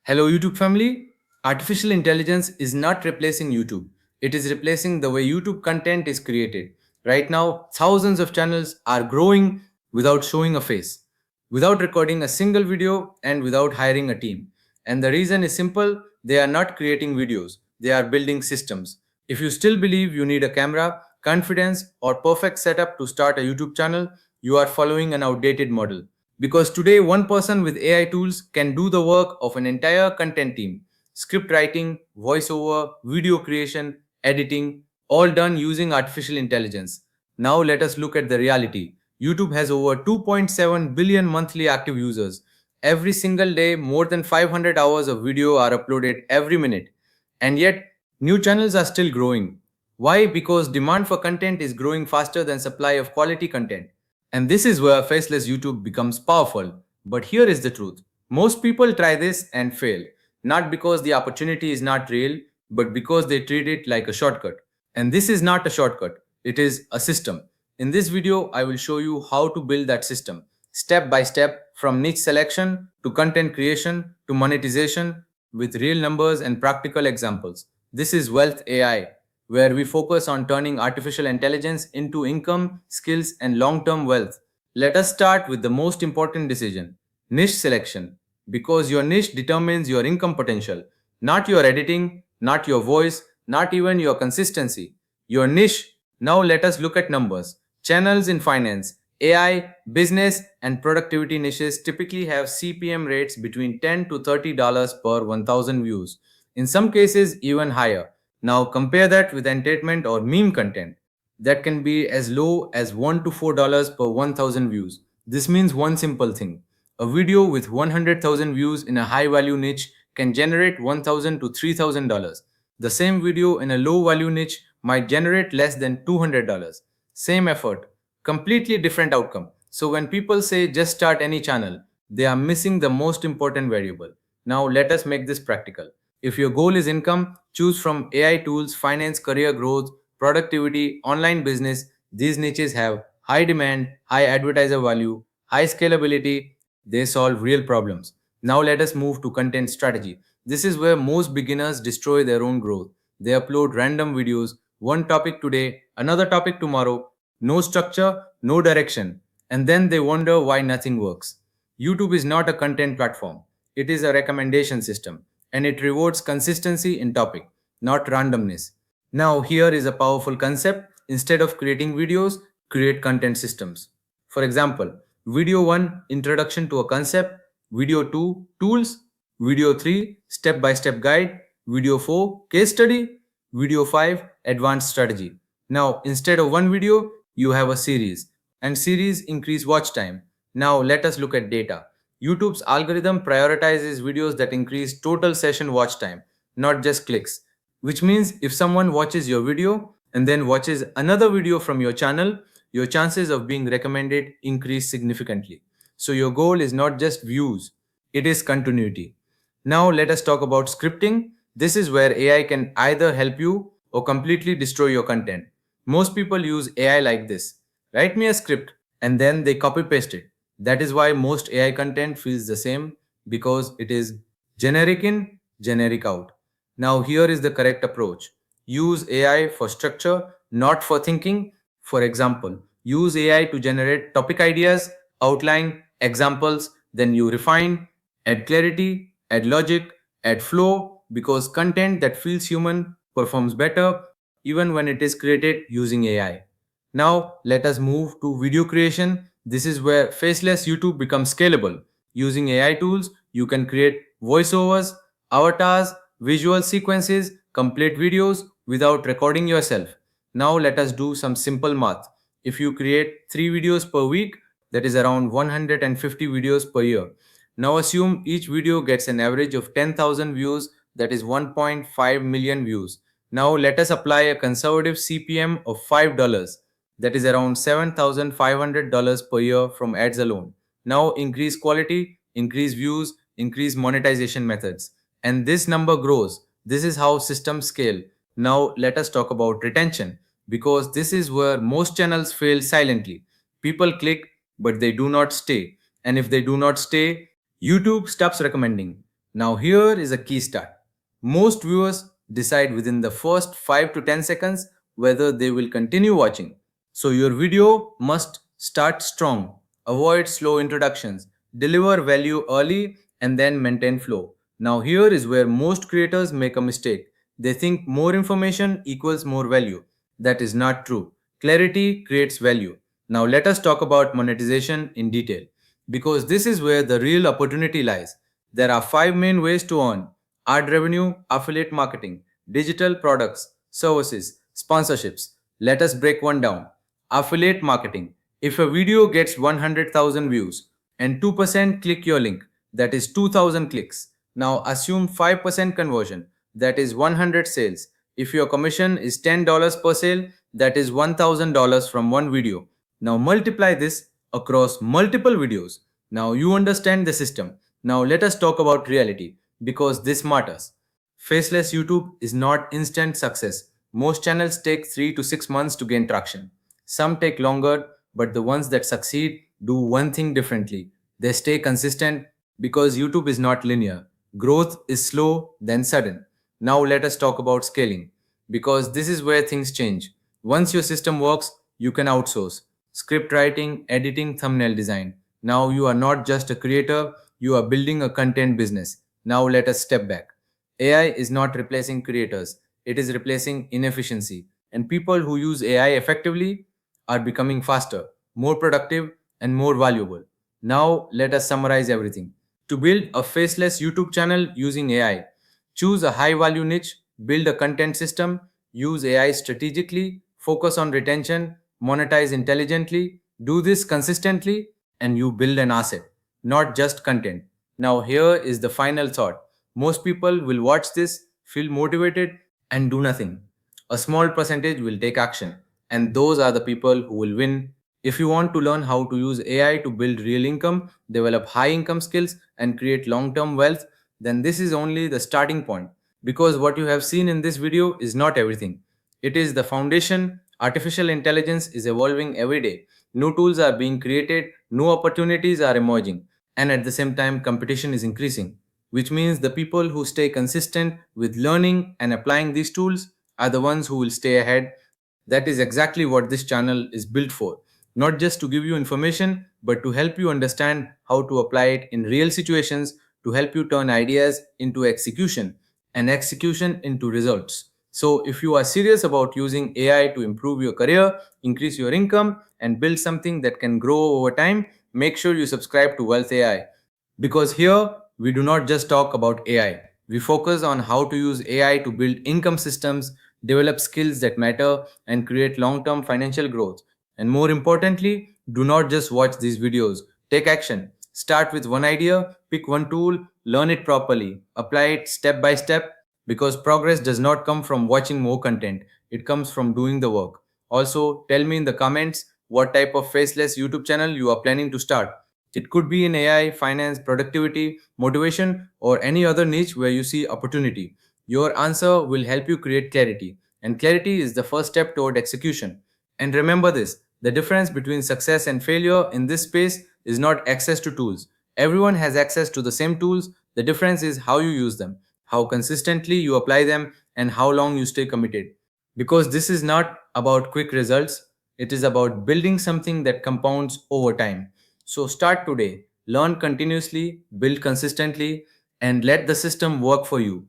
Hello, YouTube family. Artificial intelligence is not replacing YouTube. It is replacing the way YouTube content is created. Right now, thousands of channels are growing without showing a face, without recording a single video, and without hiring a team. And the reason is simple, they are not creating videos, they are building systems. If you still believe you need a camera, confidence, or perfect setup to start a YouTube channel, you are following an outdated model. Because today, one person with AI tools can do the work of an entire content team: script writing, voiceover, video creation, editing, all done using artificial intelligence. Now, let us look at the reality. YouTube has over 2.7 billion monthly active users. Every single day, more than 500 hours of video are uploaded every minute. And yet, new channels are still growing. Why? Because demand for content is growing faster than supply of quality content. And this is where faceless YouTube becomes powerful. But here is the truth. Most people try this and fail, not because the opportunity is not real, but because they treat it like a shortcut. And this is not a shortcut, it is a system. In this video, I will show you how to build that system, step by step, from niche selection to content creation to monetization, with real numbers and practical examples. This is Wealth AI, where we focus on turning artificial intelligence into income, skills, and long term wealth. Let us start with the most important decision: niche selection. Because your niche determines your income potential, not your editing, not your voice, not even your consistency. Your niche. Now let us look at numbers. Channels in finance, AI, business, and productivity niches typically have CPM rates between $10 to $30 per 1000 views. In some cases, even higher. Now compare that with entertainment or meme content that can be as low as $1 to $4 per 1000 views. This means one simple thing: a video with 100,000 views in a high value niche can generate $1,000 to $3,000. The same video in a low value niche might generate less than $200. Same effort, completely different outcome. So when people say just start any channel, they are missing the most important variable. Now let us make this practical. If your goal is income, choose from AI tools, finance, career growth, productivity, online business. These niches have high demand, high advertiser value, high scalability. They solve real problems. Now let us move to content strategy. This is where most beginners destroy their own growth. They upload random videos, one topic today, another topic tomorrow, no structure, no direction, and then they wonder why nothing works. YouTube is not a content platform, it is a recommendation system, and it rewards consistency in topic, not randomness. Now, here is a powerful concept. Instead of creating videos, create content systems. For example, video 1, introduction to a concept; video 2, tools; video 3, step by step guide; video 4, case study; video 5, advanced strategy. Now, instead of one video, you have a series, and series increase watch time. Now, let us look at data. YouTube's algorithm prioritizes videos that increase total session watch time, not just clicks. Which means if someone watches your video and then watches another video from your channel, your chances of being recommended increase significantly. So your goal is not just views, it is continuity. Now let us talk about scripting. This is where AI can either help you or completely destroy your content. Most people use AI like this: write me a script, and then they copy paste it. That is why most AI content feels the same, because it is generic in, generic out. Now, here is the correct approach: use AI for structure, not for thinking. For example, use AI to generate topic ideas, outline, examples, then you refine, add clarity, add logic, add flow, because content that feels human performs better even when it is created using AI. Now, let us move to video creation. This is where faceless YouTube becomes scalable. Using AI tools, you can create voiceovers, avatars, visual sequences, complete videos without recording yourself. Now, let us do some simple math. If you create 3 videos per week, that is around 150 videos per year. Now, assume each video gets an average of 10,000 views, that is 1.5 million views. Now, let us apply a conservative CPM of $5, that is around $7,500 per year from ads alone. Now increase quality, increase views, increase monetization methods. And this number grows. This is how systems scale. Now let us talk about retention, because this is where most channels fail silently. People click, but they do not stay. And if they do not stay, YouTube stops recommending. Now, here is a key start. Most viewers decide within the first 5 to 10 seconds whether they will continue watching. So, your video must start strong, avoid slow introductions, deliver value early, and then maintain flow. Now, here is where most creators make a mistake. They think more information equals more value. That is not true. Clarity creates value. Now, let us talk about monetization in detail because this is where the real opportunity lies. There are five main ways to earn: ad revenue, affiliate marketing, digital products, services, sponsorships. Let us break one down. Affiliate marketing. If a video gets 100,000 views and 2% click your link, that is 2,000 clicks. Now assume 5% conversion, that is 100 sales. If your commission is $10 per sale, that is $1,000 from one video. Now multiply this across multiple videos. Now you understand the system. Now let us talk about reality because this matters. Faceless YouTube is not instant success. Most channels take 3 to 6 months to gain traction. Some take longer, but the ones that succeed do one thing differently. They stay consistent because YouTube is not linear. Growth is slow, then sudden. Now let us talk about scaling because this is where things change. Once your system works, you can outsource script writing, editing, thumbnail design. Now you are not just a creator, you are building a content business. Now let us step back. AI is not replacing creators, it is replacing inefficiency. And people who use AI effectively are becoming faster, more productive, and more valuable. Now, let us summarize everything. To build a faceless YouTube channel using AI, choose a high value niche, build a content system, use AI strategically, focus on retention, monetize intelligently, do this consistently, and you build an asset, not just content. Now, here is the final thought. Most people will watch this, feel motivated, and do nothing. A small percentage will take action, and those are the people who will win. If you want to learn how to use AI to build real income, develop high income skills, and create long term wealth, then this is only the starting point. Because what you have seen in this video is not everything, it is the foundation. Artificial intelligence is evolving every day. New tools are being created, new opportunities are emerging, and at the same time, competition is increasing, which means the people who stay consistent with learning and applying these tools are the ones who will stay ahead. That is exactly what this channel is built for. Not just to give you information, but to help you understand how to apply it in real situations, to help you turn ideas into execution and execution into results. So, if you are serious about using AI to improve your career, increase your income, and build something that can grow over time, make sure you subscribe to Wealth AI. Because here we do not just talk about AI, we focus on how to use AI to build income systems, develop skills that matter, and create long term financial growth. And more importantly, do not just watch these videos, take action. Start with one idea, pick one tool, learn it properly, apply it step by step, because progress does not come from watching more content, it comes from doing the work. Also, tell me in the comments what type of faceless YouTube channel you are planning to start. It could be in AI, finance, productivity, motivation, or any other niche where you see opportunity. Your answer will help you create clarity, and clarity is the first step toward execution. And remember this: the difference between success and failure in this space is not access to tools. Everyone has access to the same tools. The difference is how you use them, how consistently you apply them, and how long you stay committed. Because this is not about quick results, it is about building something that compounds over time. So start today, learn continuously, build consistently, and let the system work for you.